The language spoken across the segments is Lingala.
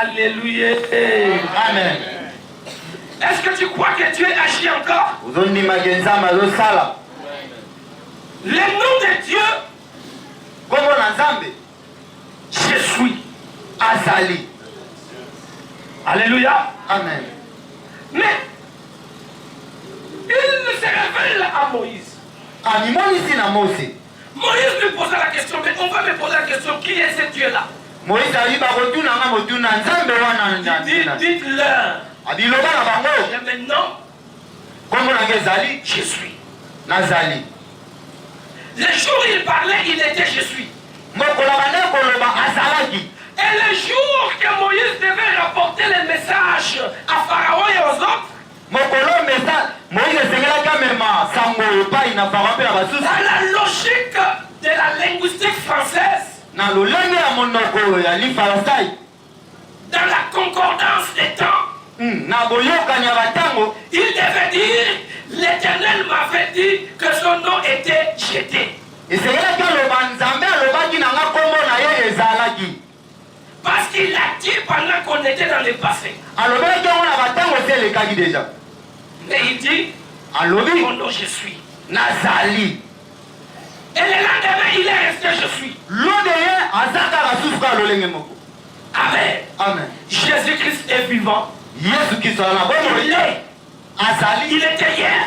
Alléluia. Amen. Est-ce que tu crois que Dieu agit encore? Le nom de Dieu, je suis. Azali. Alléluia. Amen. Mais il se révèle à Moïse. Moïse lui posa la question, mais on va me poser la question, qui est ce Dieu-là? Dites-leur. Et maintenant, je suis. Le jour où il parlait, il était je suis. Et le jour que Moïse devait rapporter le message à Pharaon et aux autres, dans la logique de la linguistique française, dans la concordance des temps, il devait dire, l'Éternel m'avait dit que son nom était jeté. Parce qu'il a dit pendant qu'on était dans le passé. Mais il dit, mon nom je suis. Nazali. Et le lendemain, il est resté je suis. Amen. Amen. Jésus-Christ est vivant. Il est. Azali. Il était hier.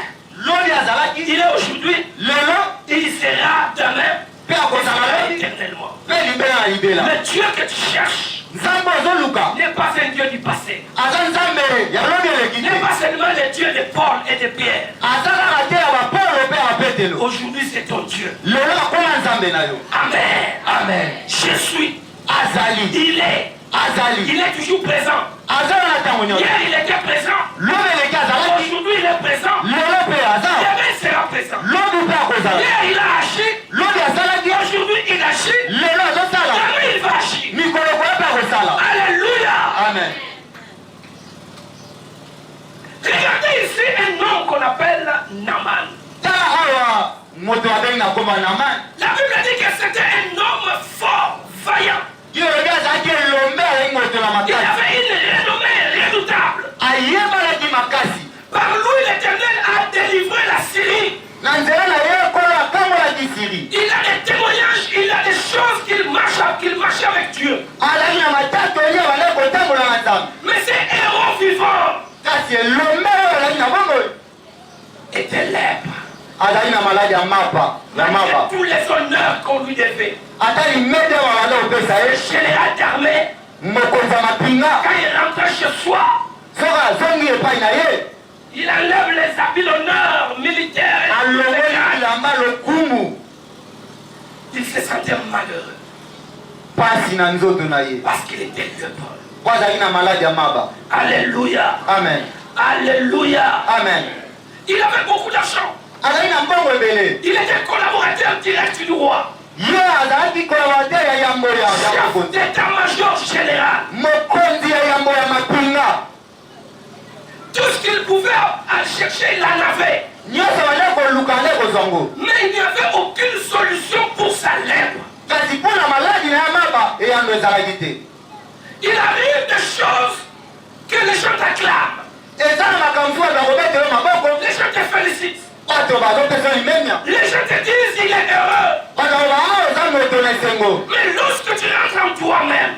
Il est aujourd'hui. Et il sera demain. Éternellement. Le Dieu que tu cherches n'est pas un Dieu du passé. N'est pas seulement le Dieu de Paul et de Pierre. Aujourd'hui c'est ton Dieu. Amen. Amen. Je suis. Azali. Il est. Azali. Il est toujours présent. Hier il était présent. Aujourd'hui il est présent. Demain il sera présent. Hier il a agi. Aujourd'hui il agit. Demain il va agir. Alléluia. Amen. Regardez ici un homme qu'on appelle Naaman. La Bible dit que c'était un homme fort, vaillant. Il avait une renommée redoutable. Par lui, l'Éternel a délivré la Syrie. Il a des témoignages, il a des choses qu'il marche avec Dieu. Mais ces héros vivants étaient lèbres. Malgré tous les honneurs qu'on lui devait. Le général d'armée, quand il rentrait chez soi, il enlève les habits d'honneur militaires. Il se sentait malheureux. Parce qu'il était lépreux. Alléluia. Amen. Alléluia. Amen. Il avait beaucoup d'argent. Il était collaborateur direct du roi. Chef d'état-major général. Tout ce qu'il pouvait chercher, il en avait. Mais il n'y avait aucune solution pour sa lèpre. Il arrive des choses que les gens t'acclament. Les gens te félicitent. Les gens te disent il est heureux. Mais lorsque tu rentres en toi-même,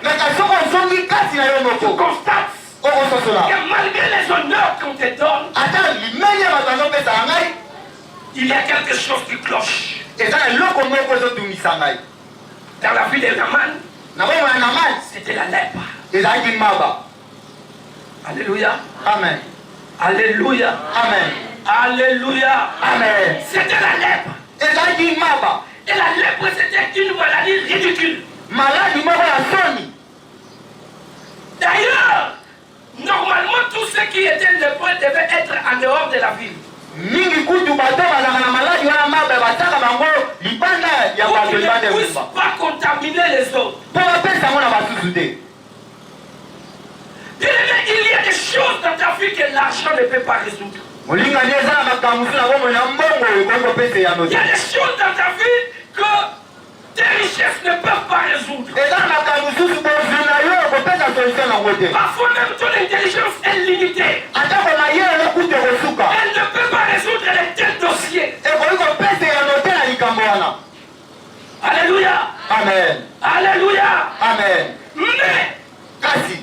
tu constates que malgré les honneurs qu'on te donne, il y a quelque chose qui cloche. Dans la vie de Naaman, c'était la lèpre. Alléluia. Amen. Alléluia. Amen. Alléluia. Amen. C'était la lèpre. Et la lèpre, c'était une maladie ridicule. D'ailleurs, normalement, tous ceux qui étaient lépreux devaient être en dehors de la ville. Pour qu'ils ne puissent pas contaminer les autres. Il y a des choses dans ta vie que l'argent ne peut pas résoudre. Il y a des choses dans ta vie que tes richesses ne peuvent pas résoudre. Parfois même ton intelligence est limitée. Elle ne peut pas résoudre les tels dossiers. Alléluia. Amen. Alléluia. Amen. Mais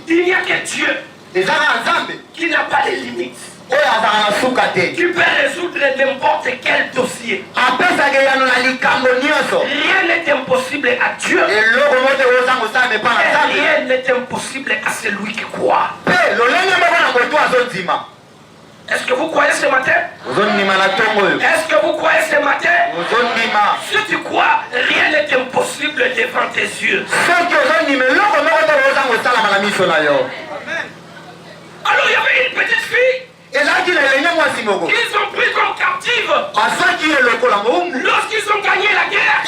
il n'y a que Dieu qui n'a pas de limites. Tu peux résoudre n'importe quel dossier. Rien n'est impossible à Dieu. Et rien n'est impossible à celui qui croit. Est-ce que vous croyez ce matin? Est-ce que vous croyez ce matin? Si tu crois, rien n'est impossible devant tes yeux. Alors il y avait une petite fille qu'ils ont pris comme captive. Lorsqu'ils ont gagné la guerre,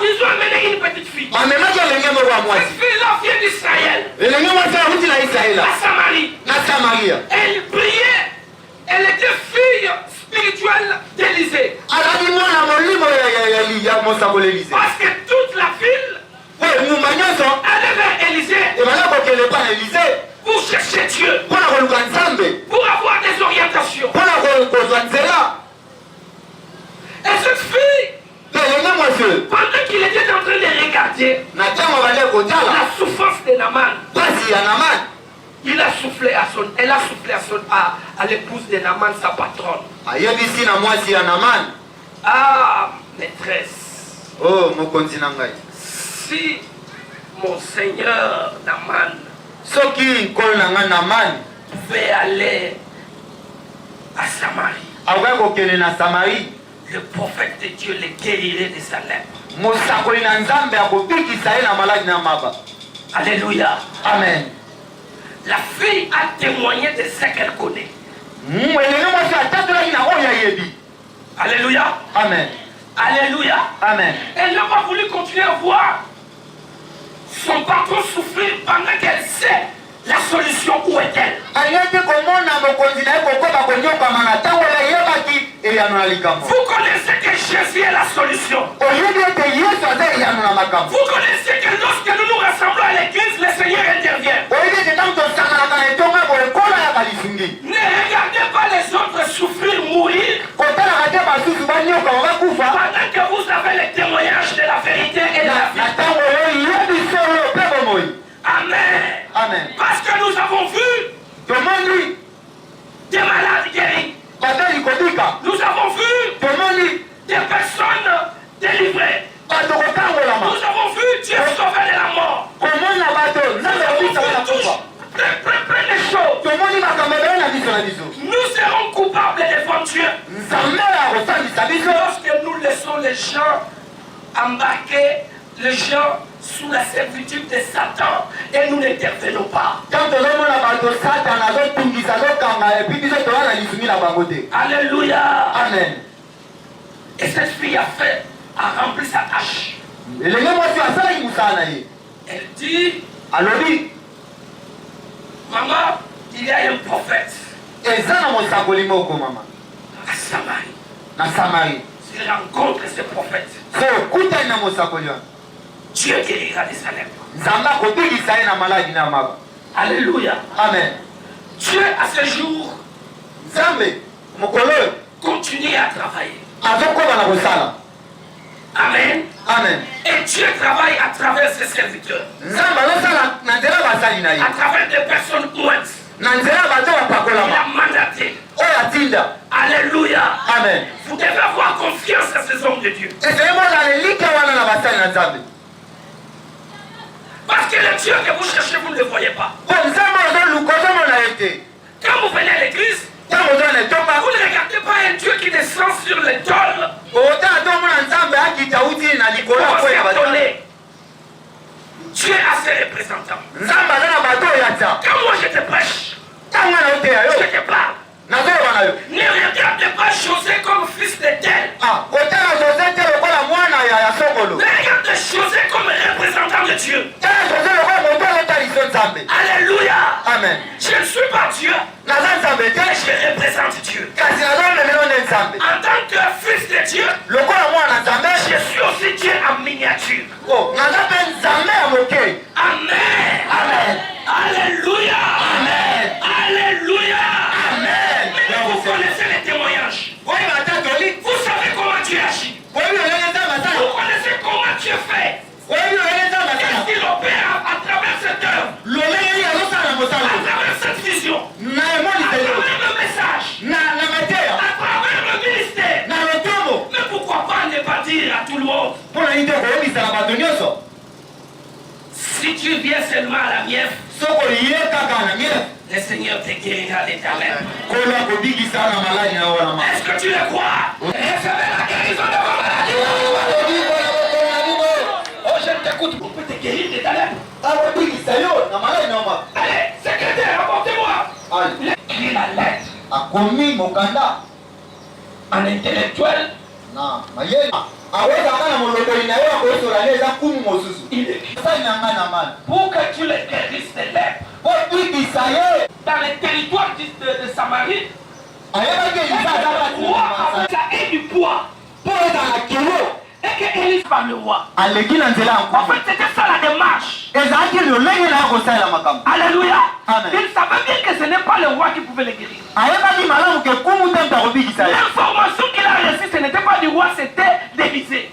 ils ont amené une petite fille. Cette fille-là vient d'Israël, à Samarie. Elle priait. Elle était fille spirituelle d'Élisée. Parce que toute la ville allait vers Élisée pour chercher Dieu, pour avoir des orientations. Et cette fille, pendant qu'il était en train de regarder la souffrance de Naaman, elle a soufflé à l'épouse de Naaman, sa patronne. Ah, maîtresse. Si mon Seigneur Naaman pouvait aller à Samarie, le prophète de Dieu le guérirait de sa lèpre. Alléluia. Amen. La fille a témoigné de ce qu'elle connaît. Alléluia. Amen. Alléluia. Amen. Elle n'a pas voulu continuer à voir son patron souffrir pendant qu'elle sait la solution où est-elle. Vous connaissez que Jésus est la solution. Vous connaissez que lorsque nous nous rassemblons à l'église, le Seigneur intervient. Ne regardez pas les autres souffrir, mourir, pendant que vous avez le témoignage de la vérité et de la vie. Amen. Amen. Parce que nous avons vu des malades guéris. Nous avons vu des personnes délivrées. Nous avons vu Dieu sauver de la mort. Nous avons vu plein de choses. Nous serons coupables devant Dieu lorsque nous laissons les gens embarquer, les gens sous la servitude de Satan et nous n'intervenons pas. Alléluia. Amen. Et cette fille a rempli sa tâche. Elle dit, maman, il y a un prophète à Samarie. S'il rencontre ce prophète, Dieu guérira de sa lèpre. Alléluia. Amen. Dieu à ce jour continue à travailler. Amen. Amen. Et Dieu travaille à travers ses serviteurs. À travers des personnes ouintes. Il a mandaté. Alléluia. Amen. Vous devez avoir confiance à ces hommes de Dieu. Parce que le Dieu que vous cherchez, vous ne le voyez pas. Quand vous venez à l'église, vous ne regardez pas un Dieu qui descend sur les tôles. Dieu a ses représentants. Quand moi je te prêche, je te parle. Ne regardez pas José comme fils de tel. Regarde José comme représentant de Dieu. Alléluia. Amen. Je ne suis pas Dieu. Mais je représente Dieu. En tant que fils de Dieu, je suis aussi Dieu en miniature. Amen. Amen. Alléluia. Amen. Alléluia. Amen. Mais vous connaissez les témoignages. Vous savez comment Dieu agit. Vous connaissez comment Dieu fait. Qu'est-ce qu'il opère à travers cette œuvre, à travers cette vision, à travers le message, à travers le ministère. Mais pourquoi pas ne pas dire à tout le monde, si tu viens seulement à la mienne, le Seigneur te guérira de ta lèpre. Est-ce que tu le crois? Recevez la guérison de vos maladies. Oh, je t'écoute. On peut te guérir de ta lèpre. Allez, secrétaire, apportez-moi. Écris la lettre. En intellectuel, il écrit pour que tu les guérisses des lèpres. Dans les territoires de Samarie, ça est du poids. Et que Élise par le roi. En fait, c'était ça la démarche. Alléluia. Il savait bien que ce n'est pas le roi qui pouvait les guérir. L'information qu'il a reçue, ce n'était pas du roi, c'était d'Élysée.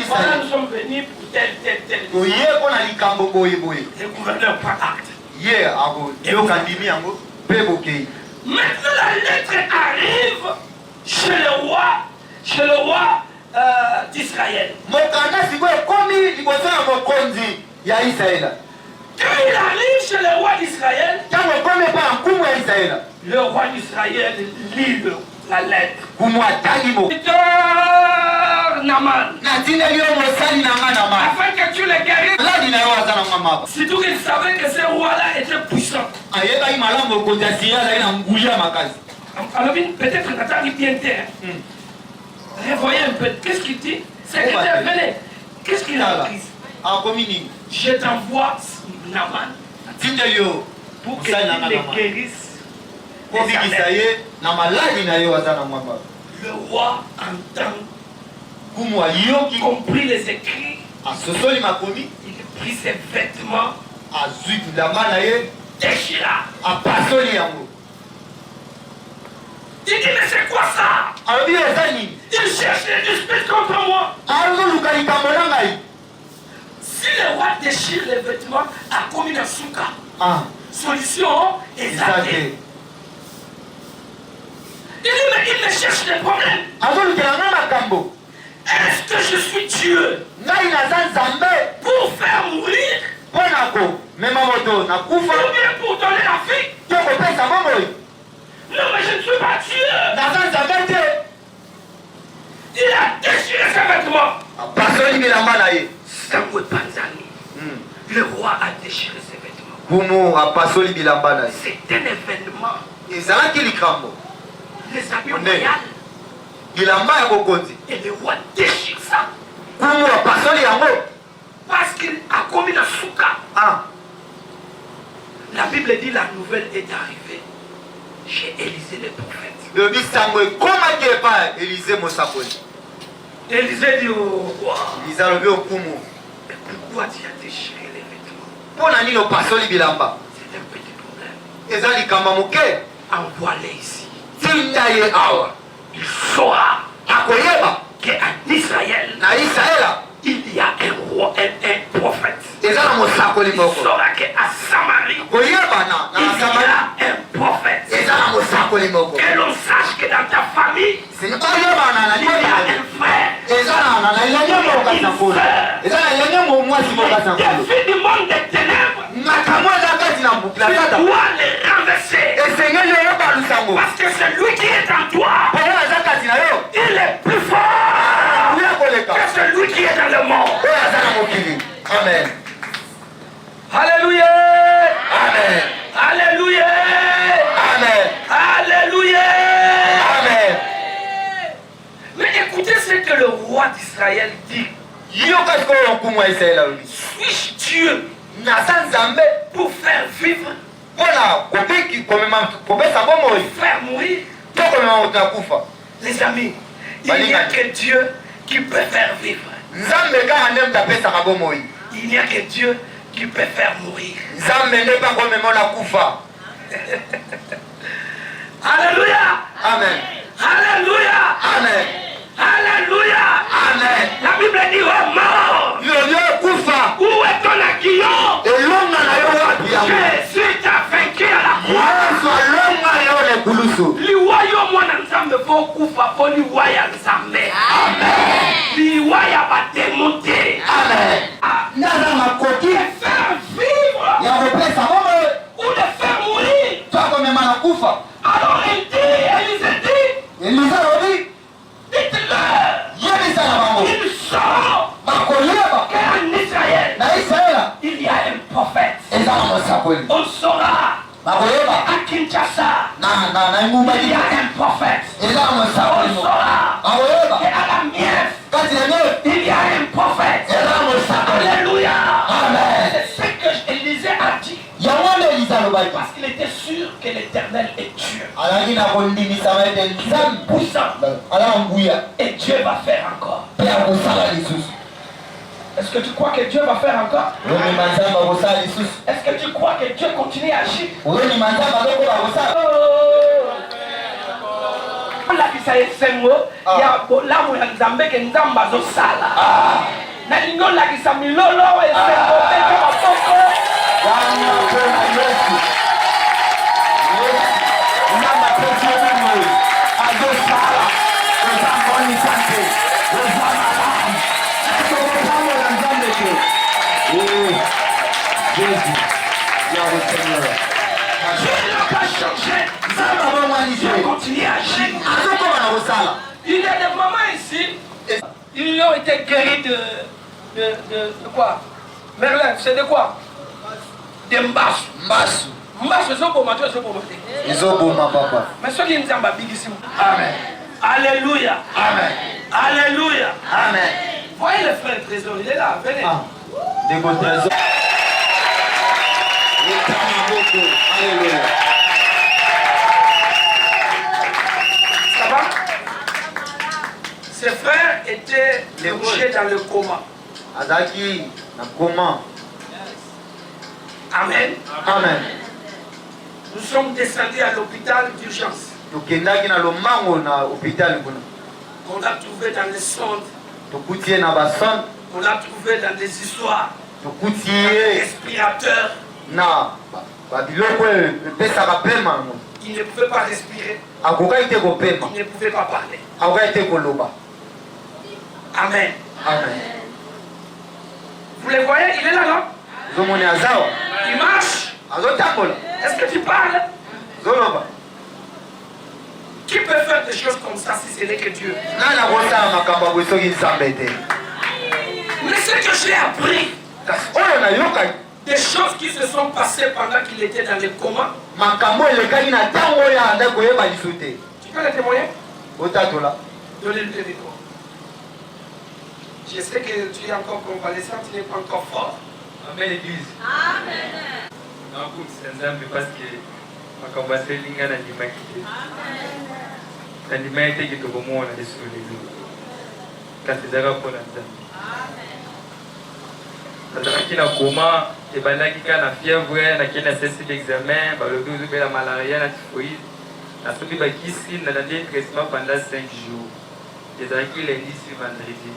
Voilà, nous sommes venus pour tel. Le gouverneur prend acte. Maintenant la lettre arrive chez le roi d'Israël. Quand il arrive chez le roi d'Israël, le roi d'Israël lit la lettre. Naman, afin que tu le guérisses. Surtout qu'il savait que ce roi-là était puissant. Alors peut-être Nathan bien terre. Voyez un peu, qu'est-ce qu'il dit? Secrétaire, venez. Qu'est-ce qu'il a écrit? Je t'envoie Naman pour que tu le guérisses. Le roi entend, compris les écrits, il prit ses vêtements, déchira. Il dit, mais c'est quoi ça? Il cherche des disputes contre moi. Si le roi déchire les vêtements, a commis un souka. Solution exacte. Il dit, mais il me cherche des problèmes. Est-ce que je suis Dieu pour faire mourir ou bien pour donner la vie? Non, mais je ne suis pas Dieu. Il a déchiré ses vêtements. Samuel Panzani, le roi a déchiré ses vêtements. C'est un événement. Les habits royaux. Et le roi déchire ça. Parce qu'il a commis le souka. La Bible dit la nouvelle est arrivée chez Élisée le prophète. Élisée dit au roi, pourquoi tu as déchiré les vêtements? C'est un petit problème. Envoie-les ici. Il saura qu'en Israël, il y a un roi, un prophète. Il saura qu'à Samarie, il y a un prophète. Que l'on sache que dans ta famille, il y a un frère. Des filles du monde des ténèbres, tu dois les renverser. Parce que celui qui est en toi, il est plus fort que celui qui est dans le monde. Amen. Alléluia. Amen. Alléluia. Amen. Alléluia. Amen. Mais écoutez ce que le roi d'Israël dit. Suis-je Dieu pour faire vivre, faire mourir? Les amis, il n'y a que Dieu qui peut faire vivre. Il n'y a que Dieu qui peut faire mourir. Alléluia. Amen. Alléluia. Amen. Alléluia. Amen. La Bible dit oh mort. Où est ton aiguillon? Jésus t'a vaincu à la croix. Liwayo mwana nzambe fo kufa fo liwaya nzambe. Amen. Liwaya ba démonter. Amen. Faire vivre ou de faire mourir. Alors il dit, dites-leur, ils sauront qu'en Israël, il y a un prophète. On saura à Kinshasa, il y a un prophète. On saura qu'à la mienne, il y a un prophète. Alléluia. C'est ce que Élisée a dit. Parce qu'il était sûr que l'Éternel est Dieu. Et Dieu va faire encore. Est-ce que tu crois que Dieu va faire encore? Est-ce que tu crois que Dieu continue à agir? Continue à agir. Il y a des moments ici, ils ont été guéris de quoi? Merlin, c'est de quoi? De Mbassou. Mbassou, c'est pour mater, c'est pour mater. Mais ceux qui nous ont baptisé. Amen. Alléluia. Amen. Alléluia. Amen. Voyez le frère Trésor, il est là, venez. Des trésors. Alléluia. Ça va? Ses frères étaient couchés dans le coma. Azaki, na coma. Amen. Amen. Nous sommes descendus à l'hôpital d'urgence. On On l'a trouvé dans les sondes. On On l'a trouvé dans des histoires. Dans des respirateurs. Il ne pouvait pas respirer. Il ne pouvait pas parler. Amen. Amen. Vous les voyez, il est là, non? Il marche. Est-ce que tu parles? Qui peut faire des choses comme ça si ce n'est que Dieu? Mais ce que j'ai appris, des choses qui se sont passées pendant qu'il était dans le coma. Tu peux les témoigner? Donnez-le le micro. Je sais que tu es encore convalescent, tu n'es pas encore fort. Amen l'église. Amen. Non, comme c'est un homme parce que ma conversation linga na ndima kite. Na ndima ete ki tokomo na Yesu lelo. Kasi zaka pona nzambe. Amen. Nazalaki na koma ebandaki ka na fièvre na kena cesse d'examen balobi ozobela malaria na typhoïde. Nasomi bakisi na dandi traitement pendant 5 jours. Ezalaki lundi sur vendredi.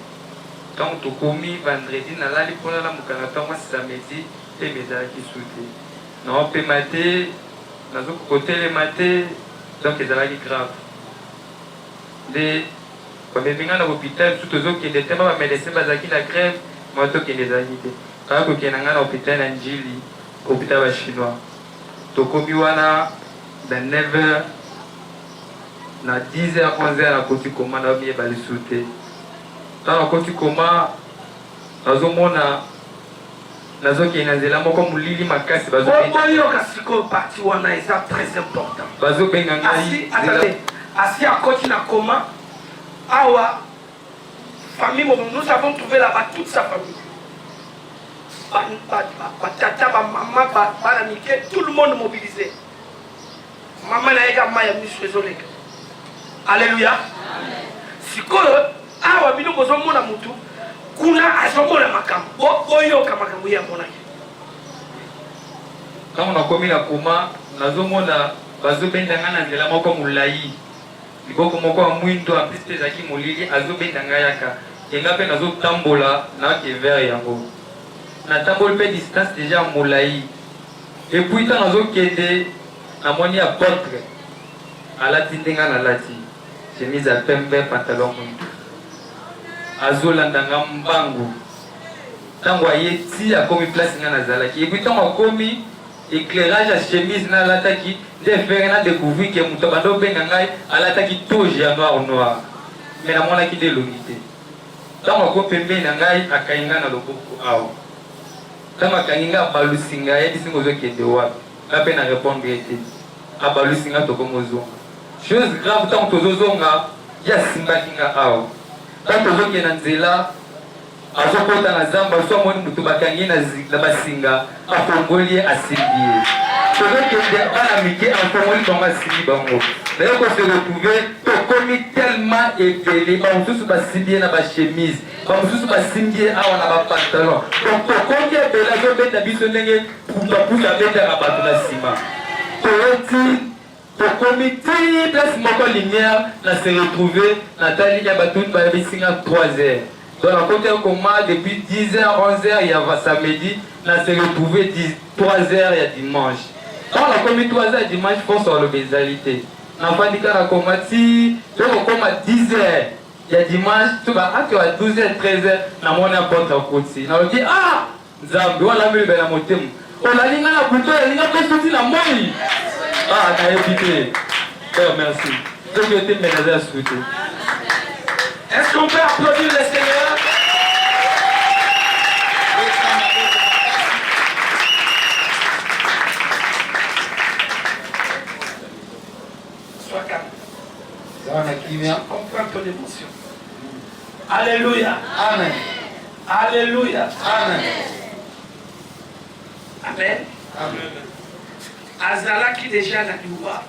Donc tu commis vendredi na lali pona la mukana tango samedi et bezalaki souté. Non pe maté nazo côté le maté donc ezalaki grave. De quand benga na hôpital tout ozo ki ndete ba médecin bazaki na grève moto ki ndezaki te. Ka ko ki na ngana hôpital na Njili hôpital ba chinois. To komi wana de 9h na 10h 11h na koti commande ba bali souté. Dans le côté comment nazomona nazoki nanzela moko mulili makasi bazobenga kasiko parti wana eza très important. Bazobenga ngai asi à côté na coma awa famille, nous avons trouvé là-bas toute sa famille. Tata, maman, tout le monde mobilisé. Maman n'a pas maya désolé. Alléluia. Si quoi, ah, nous avons mon amour, kuna azomona makambo, boyo kamakambo ya monaki. Quand on a commis la coma, nazomona bazobendanga na nzela moko mulai. Liboko moko amwindo apiste zaki molili azobendanga yaka. Yenga pe nazotambola na ke vers yango. Na tambol pe distance déjà mulai. Et puis tant nazokende na moni apôtre alati ndenga na lati. Chemise à pembe pantalon mwindo. Azolandanga mbangu. Tango ayeti akomi place nga nazalaki. Et puis tango akomi éclairage à chemise na lataki de faire na découvrir que muto bando benga ngai alataki toge ya noir mais na mona ki de longité tango ko pembe na ngai akainga na loboko awo tango akainga balusinga ye disingo zo kende wa na pe na répondre ete abalusinga to komozo chose grave tango tozozonga ya simba kinga awo tango tozoke na nzela azokota na zamba so moni mutu bakangi na basinga afongoli asimbiye tozokende bana mike afongoli bango asimbi bango d'ailleurs qu'on se retrouver tokomi tellement épelé bamosusu basimbiye na bachemise bamosusu basimbiye awa na bapantalon donc tokomi epele azobeta biso ndenge pusapusa abetaka bato na nsima toyoti tokomi ti place moko lumière na se retrouver na tali ya bato babisinga 3 heures. Donc, on compte un coma depuis 10h, 11h, il y a samedi, on s'est retrouvé 3h, il y a dimanche. Quand on a commis 3h dimanche, il faut sur le bézalité. On a fait un coma, donc on commence à 10h, il y a dimanche, tu vas à 12h, 13h, on a mon apporte à côté. On a dit, ah, Zambi, on a mis le motem. On a dit, on a plutôt, on a fait sortir la moille. Ah, on a évité. Merci. Donc, je t'ai ménagé à souhaiter. Est-ce qu'on peut applaudir le Seigneur? Sois calme. Comprends ton émotion. Alléluia. Amen. Alléluia. Amen. Amen. Amen. Azala qui déjà n'a pas.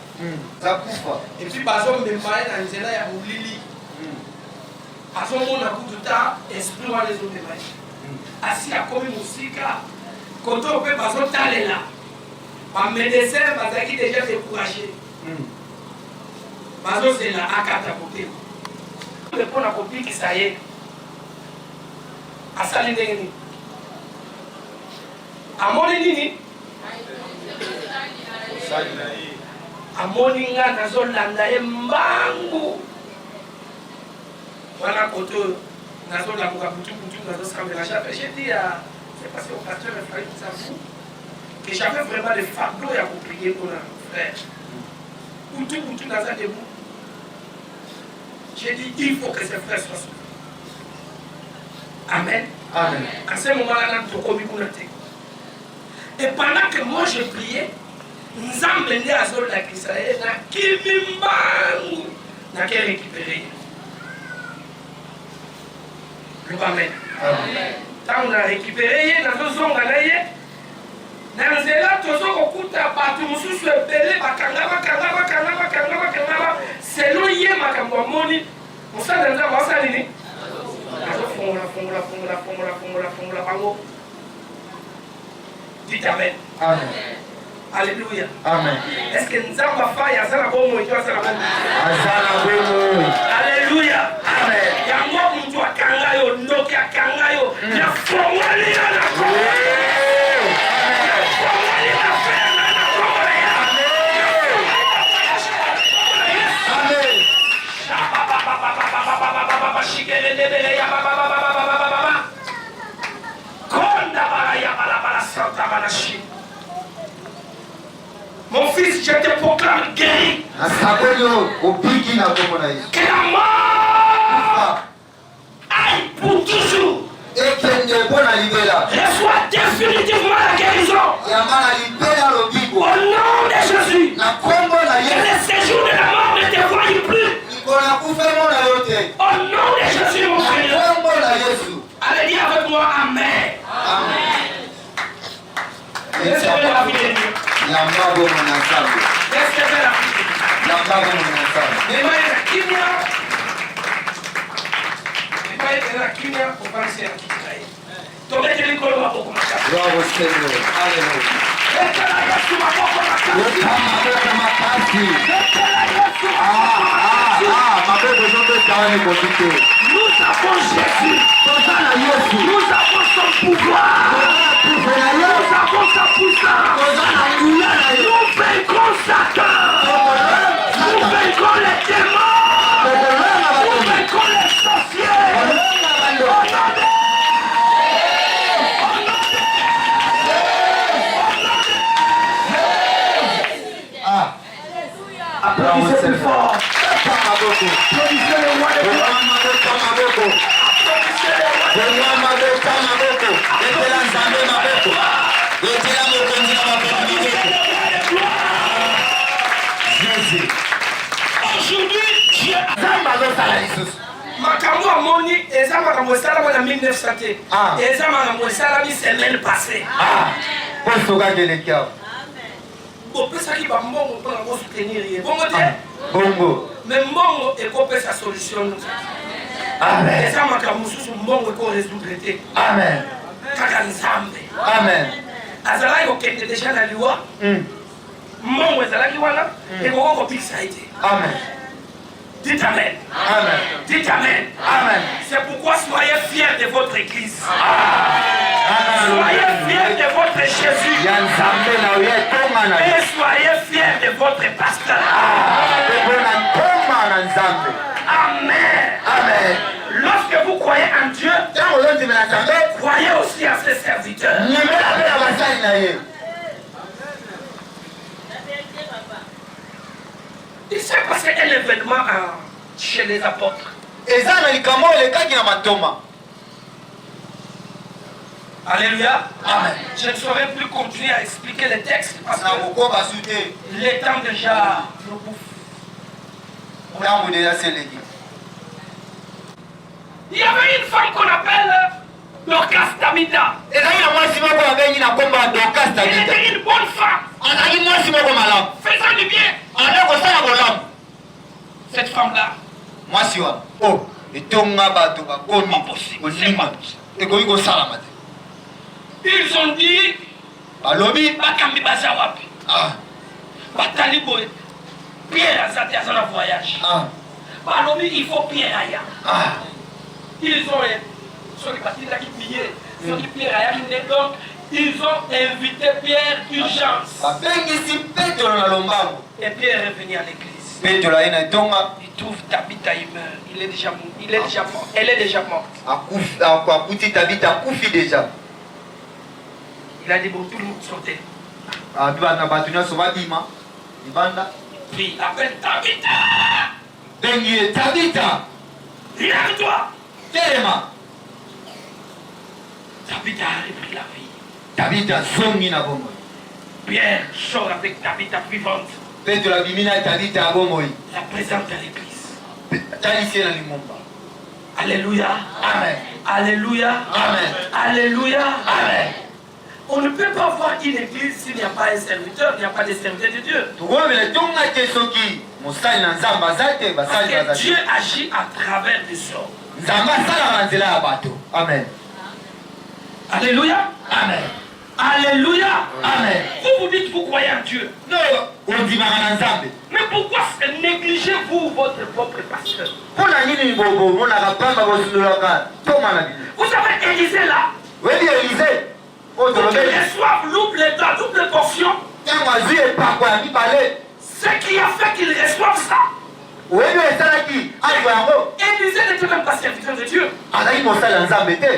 Et puis, bazo m'embaye dans nzela ya mulili. Azomona kututa esprit wa les autres maji. Asi akomi musika koto pe bazo talela. Ba médecin bazaki déjà découragé. Bazo zela akata kote. Le pona kopi ki ça y est. Asali ndenge ni. Amoni nini? Amoni nga nazolanda ye mbangu. Voilà, quand on a la boca j'ai dit à c'est parce qu'au pasteur il fallait qu'il s'avoue que j'avais vraiment le fardeau à vous prier pour un frère. Boutou dans un debout. J'ai dit il faut que ces frères soient sauvés. Amen. Amen. À ce moment-là, nous avons commis. Et pendant que moi je priais, nous avons mené à Zol la Israël, na Kimimbangu, na qui récupéré. Amen. Quand on a récupéré, nous avons gagné. Dans ce là, nous avons écouté partout, nous avons appelé, selon Yéma Kambamoni, nous sommes dans un wassalini. Dites Amen. Amen. Alléluia. Amen. Est-ce que nous avons fait Azala Bomo et toi Azala Bomo? Alléluia. Amen. Yango mtu akangayo ndoki akangayo ya fomali na Kongo. Mon fils, je te proclame guéri. Que la mort aille pour toujours. Reçois définitivement la guérison. Au nom de Jésus. Que le séjour de la mort ne te voie plus. Au nom de Jésus, mon Seigneur. Bravo Seigneur. Nous avons Jésus. Nous avons son pouvoir. Nous avons sa puissance. Nous vaincrons Satan. Nous vaincrons les démons. Nous vaincrons les sorciers. Applaudissez plus fort. Applaudissez le roi des gloires. Aujourd'hui, Dieu makambo amoni eza makambo esalama na 1900 te eza makambo esalami semaine passée bopesaki bambongo mpona kosoutenir ye bongo te mais mbongo ekopesa solution eza makambo mosusu mbongo ekoresoudre te kaka nzambe azalaki kokende deja na liwa mbongo ezalaki wana ekoko kopikisa ye te. Dites Amen. Amen. Dites Amen. Amen. C'est pourquoi soyez fiers de votre église. Soyez fiers de votre Jésus. Et soyez fiers de votre pasteur. Amen. Amen. Lorsque vous croyez en Dieu, croyez aussi à ses serviteurs. Il s'est passé un événement chez les apôtres. Alléluia. Amen. Je ne saurais plus continuer à expliquer les textes parce que les temps déjà nous bouffent. Il y avait une femme qu'on appelle Dorcas Tabitha. Elle était une bonne femme. Faisant du bien. Cette femme-là. Ils ont dit Bakambi Bazawapi. Batali Boy. Pierre Azate a un voyage. Balobi, il faut Pierre Aya. Ils ont donc ils ont invité Pierre d'urgence. Et Pierre est venu à l'église. Il trouve Tabitha, il meurt. Il est déjà mort. Elle est déjà morte. Il a dit bon, tout le monde sortait. Puis il appelle Tabitha. Lève-toi. Tabitha a repris la vie. Pierre sort avec Tabitha vivante. La présente à l'église. Alléluia. Amen. Alléluia. Amen. Alléluia. Amen. On ne peut pas voir une église s'il n'y a pas un serviteur, il n'y a pas de serviteur de Dieu. Parce que Dieu agit à travers des hommes. Amen. Alléluia. Amen. Alléluia. Amen. Vous dites vous croyez en Dieu. Mais pourquoi négligez-vous votre propre pasteur? Vous savez, Élisée là, pour qu'il reçoive double portion, ce qui a fait qu'il reçoive ça. Élisée n'était même pas serviteur de Dieu.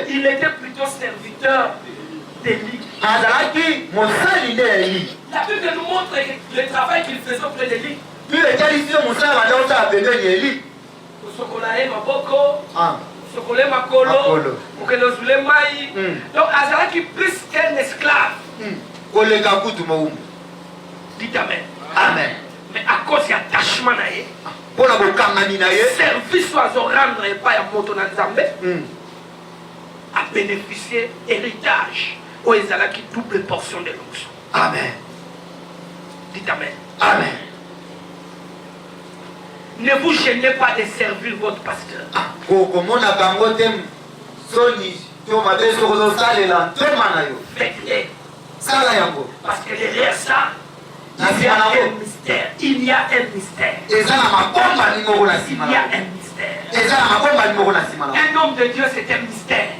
Il était plutôt serviteur d'Élie. La Bible nous montre le travail qu'il faisait auprès d'Élie. Sokolae maboko, sokolae makolo, okelozule mai. Donc azalaki plus qu'un esclave. Dites Amen. Amen. Mais à cause de l'attachement naé, service à rendre pas à moto na Nzambe, a bénéficié héritage où ils allaient qui double portion de l'onction. Amen. Dites Amen. Amen. Ne vous gênez pas de servir votre pasteur. Faites-les. Parce que derrière ça, il y a un mystère. Il y a un mystère. Il y a un mystère. Un homme de Dieu, c'est un mystère.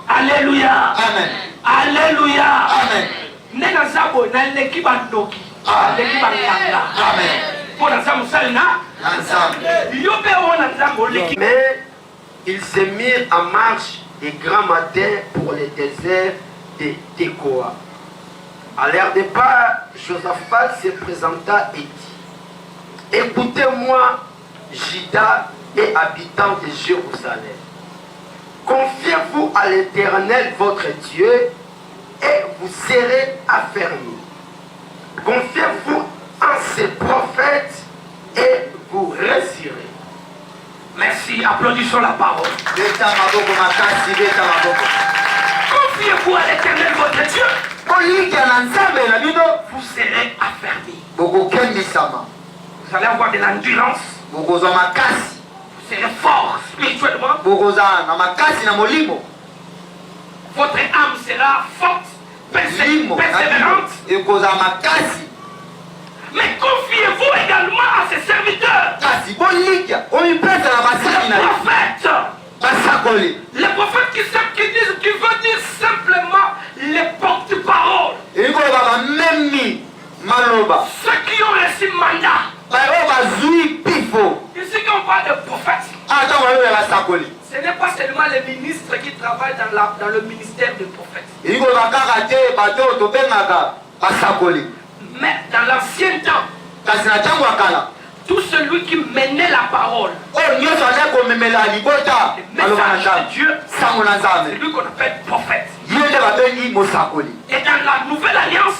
Alléluia. Amen. Alléluia. Amen. Mais ils se mirent en marche des grands matins pour le désert de Tekoa. À leur départ, Josaphat se présenta et dit: écoutez-moi, Juda et habitants de Jérusalem. Confiez-vous à l'Éternel votre Dieu et vous serez affermis. Confiez-vous en ses prophètes et vous réussirez. Merci, applaudissons la parole. Confiez-vous à l'Éternel votre Dieu. Vous serez affermis. Vous allez avoir de l'endurance. Vous serez fort spirituellement. Votre âme sera forte, persévérante. Mais confiez-vous également à ses serviteurs. Les prophètes qui veut dire simplement les porte-paroles. Ceux qui ont reçu mandat. Ici quand on parle de prophètes, ce n'est pas seulement les ministres qui travaillent dans le ministère des prophètes. Mais dans l'ancien temps, tout celui qui menait la parole, le message de Dieu, c'est lui qu'on appelle prophète. Et dans la nouvelle alliance,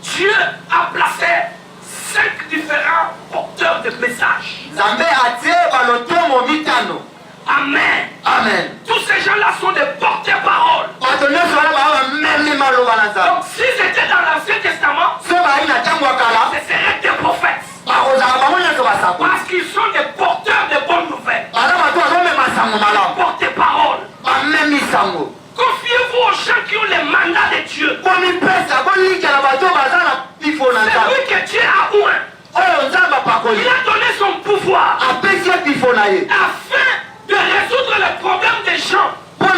Dieu a placé 5 différents porteurs de messages. Amen. Amen. Tous ces gens-là sont des porte-paroles. Donc s'ils étaient dans l'Ancien Testament, ce seraient des prophètes. Parce qu'ils sont des porteurs de bonnes nouvelles. Porte-paroles. Confiez-vous aux gens qui ont les mandats de Dieu. Celui que Dieu a oint, il a donné son pouvoir afin de résoudre les problèmes des gens par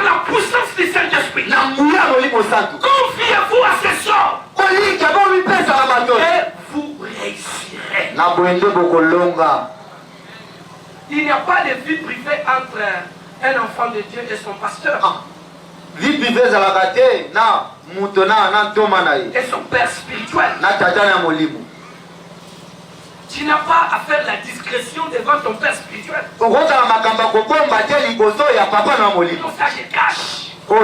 la puissance du Saint-Esprit. Confiez-vous à ces sorts et vous réussirez. Il n'y a pas de vie privée entre un enfant de Dieu et son pasteur. Et son père spirituel. Tu n'as pas à faire la discrétion devant ton père spirituel. Donc ça je cache. Ça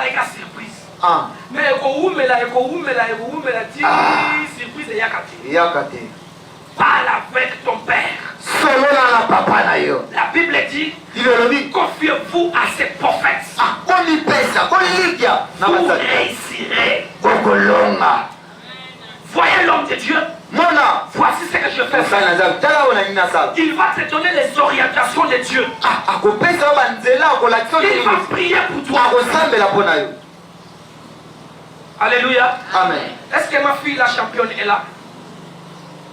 regarde surprise. Mais surprise et yakati. Parle avec ton père. La Bible dit, confiez-vous à ces prophètes. Vous réussirez. Voyez l'homme de Dieu. Voici ce que je fais. Il va te donner les orientations de Dieu. Il va prier pour toi. Alléluia. Amen. Est-ce que ma fille la championne est là?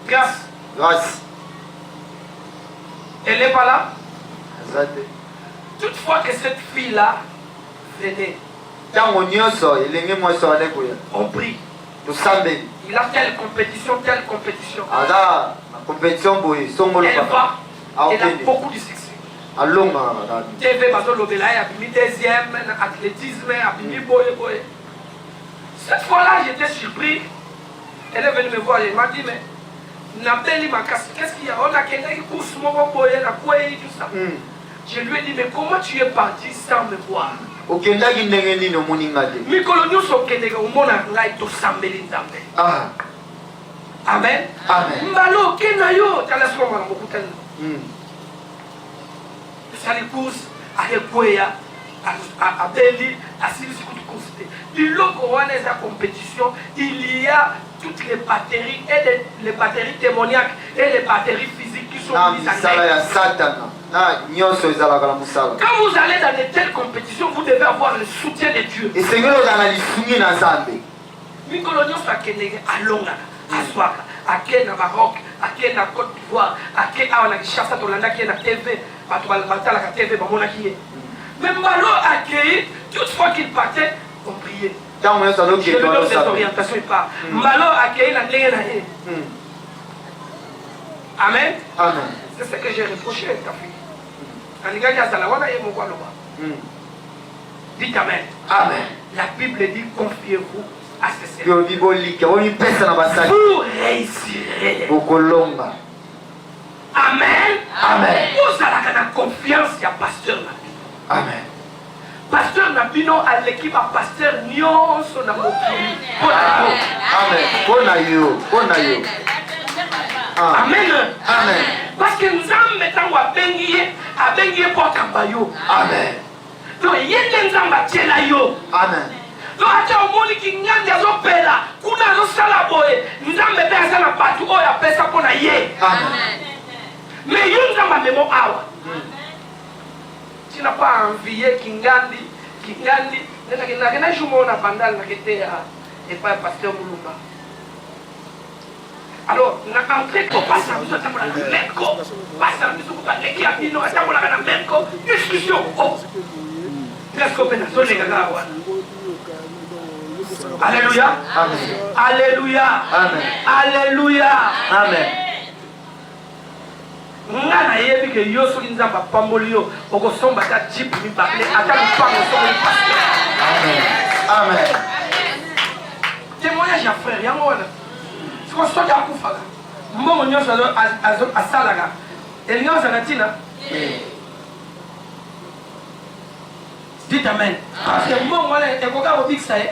Grâce. Elle n'est pas là? Toutefois que cette fille-là venait, on prie. Il a telle compétition. Elle va. Elle a beaucoup de succès. TV Bazolobela a mis deuxième, athlétisme, a mis boye. Cette fois-là, j'étais surpris. Elle est venue me voir, elle m'a dit, mais qu'est-ce qu'il y a? On a quelqu'un qui pousse mon boye, tout ça. Je lui ai dit, mais comment tu es parti sans me voir? Amen. asali course akekweya abeli asilisi kutu course te biloko wana eza compétition. Il y a toutes les batteries et les batteries démoniaques et les batteries physiques qui sont mises en œuvre. Quand vous allez dans de telles compétitions, vous devez avoir le soutien de Dieu. Et c'est Mikolo nyonso akendeke alongaka aswaka ake na Maroc ake na Côte d'Ivoire ake awa na Kinshasa tolandaki na TV bato batalaka TV bamonaki ye. Mais Malo accueilli, toutefois qu'il partait, on priait. Je lui donne cette orientation, il part. Malo accueilli la ndenge na ye. Amen. Amen. C'est ce que j'ai reproché à ta fille. Dites Amen. Amen. La Bible dit confiez-vous à ce Seigneur. Vous réussirez. Amen. Amen. Vous avez la confiance qu'il y a pasteur. Amen. Pasteur Nabino à l'équipe à pasteur Nyonso na mokili. Amen. Amen. Amen. Parce que nous avons maintenant abengiye pour kambayo. Amen. Donc yende nzamba tiela yo. Amen. Donc ata omoni ki nyanja zo pela kuna zo sala boye nzambe pe asala batu oya pesa pona ye. Amen. Mais yo nzamba memo awa. Tu n'as pas envié Kingandi. Nena jumona bandal na kete et pas pasteur Mulumba. Alors, na entrée ko passa nous attendons la Meko. Passa nous ko leki abino attendons la Meko. Discussion. Oh. Qu'est-ce qu'on peut nous donner là? Alléluia. Amen. Alléluia. Amen. Alléluia. Amen. Ngana yebi ke yo so nzamba pamboli yo okosomba ta chip mi bakle ata lupango so mi pasteur. Amen. Amen. Témoignage à frère yango wana. Siko soja akufa. Mbongo nyonso asalaga. Elinga zanatina. Dites amen. Parce que mbongo wana ekoka obikisa ye.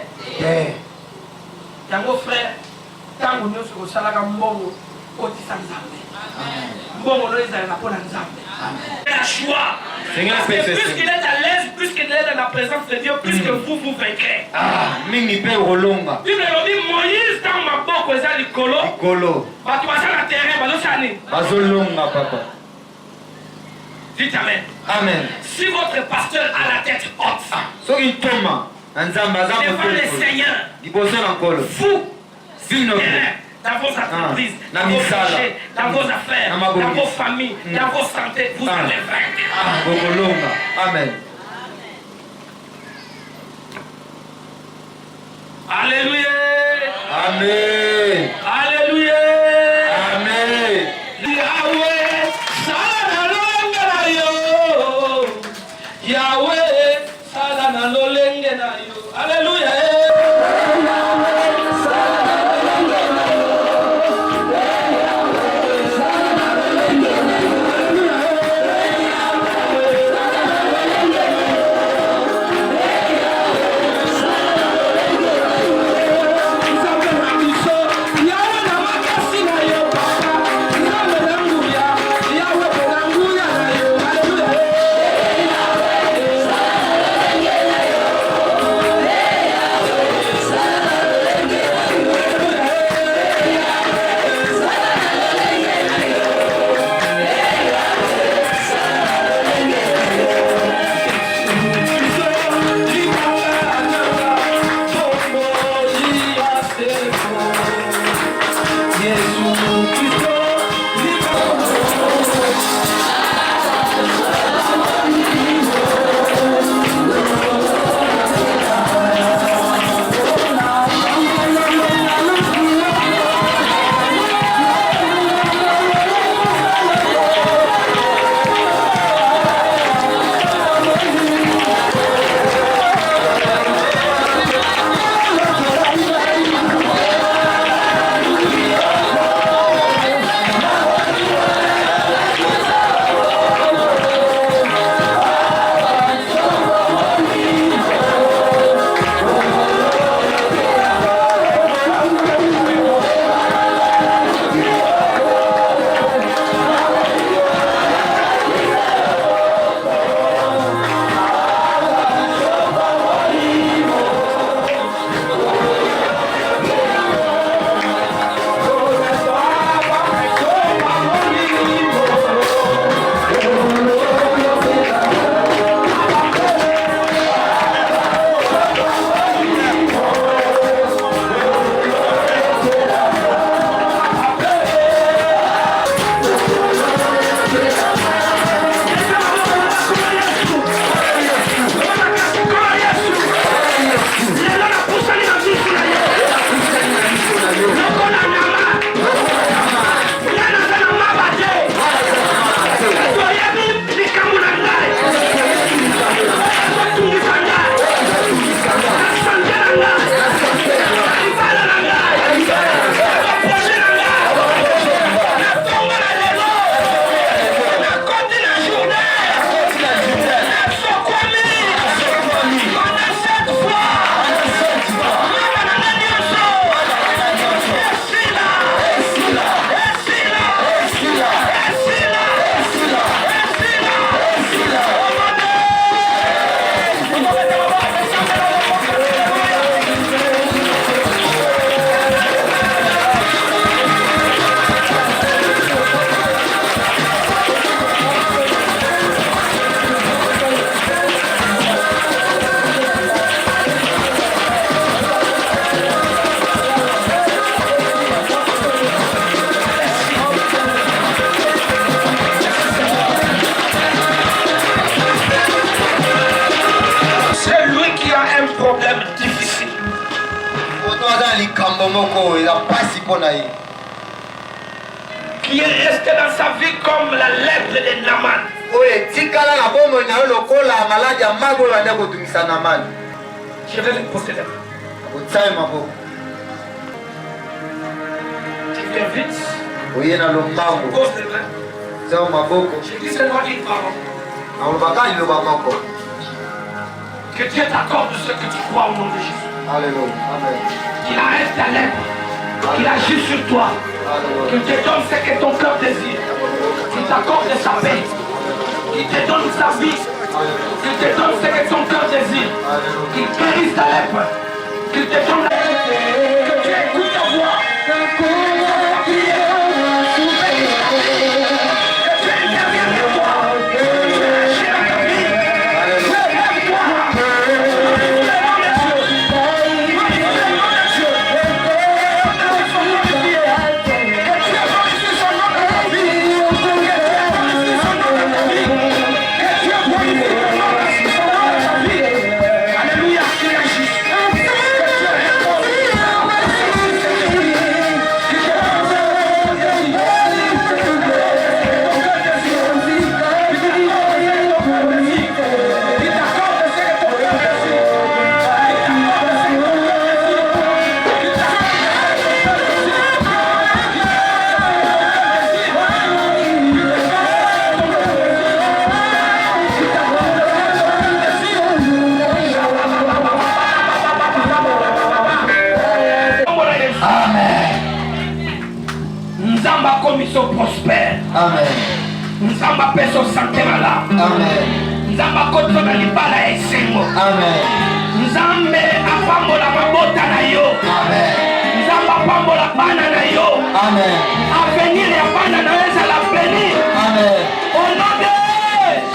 Yango frère tango nyonso osalaga mbongo otisa nzambe. Bon, on est la choix. Plus qu'il est à l'aise, plus qu'il est dans la présence de Dieu, plus que vous vaincrez. Ah, mimi pe rolonga. Bible dit Moïse dans ma boko eza likolo. Likolo. Ba tu asa na terrain bazo sani. Bazolonga papa. Dites amen. Amen. Si votre pasteur a la tête haute. Soki toma, nzamba za devant le Seigneur. Liboso na nkolo. Vous. Vino. Dans vos entreprises, dans vos projets, dans vos affaires, dans vos familles, dans vos santé, vous allez vaincre. Amen. Alléluia. Amen. Alléluia. Amen. Yahweh, sana lolenge na yo. Yahweh, sana lolenge na yo. Alléluia. Qui est resté dans sa vie comme la lèpre de Naaman. Je vais lui poser la main. Tu viens vite. Pose les mains. Je dis seulement une parole. Que Dieu t'accorde ce que tu crois au nom de Jésus. Alléluia. Amen. Qu'il arrête ta lèpre. Qu'il agisse sur toi. Qu'il te donne ce que ton cœur désire. Qu'il t'accorde sa paix. Qu'il te donne sa vie. Qu'il te donne ce que ton cœur désire. Qu'il guérisse ta lèpre. Qu'il te donne la que tu écoutes ta voix. Prospère. Amen. Nzamba peso santé mala. Amen. Nzamba koto na libala esengo. Amen. Nzambe apambola mabota na yo. Amen. Nzamba apambola bana na yo. Amen. Avenir ya bana na eza la béni. Amen. Au nom de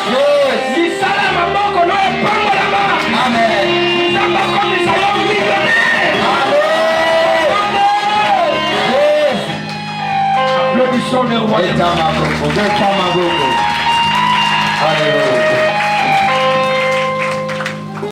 Jésus. Lisala maboko no epambola ma. Amen. Nzamba komisa yo millionnaire. Amen. Applaudissons le roi.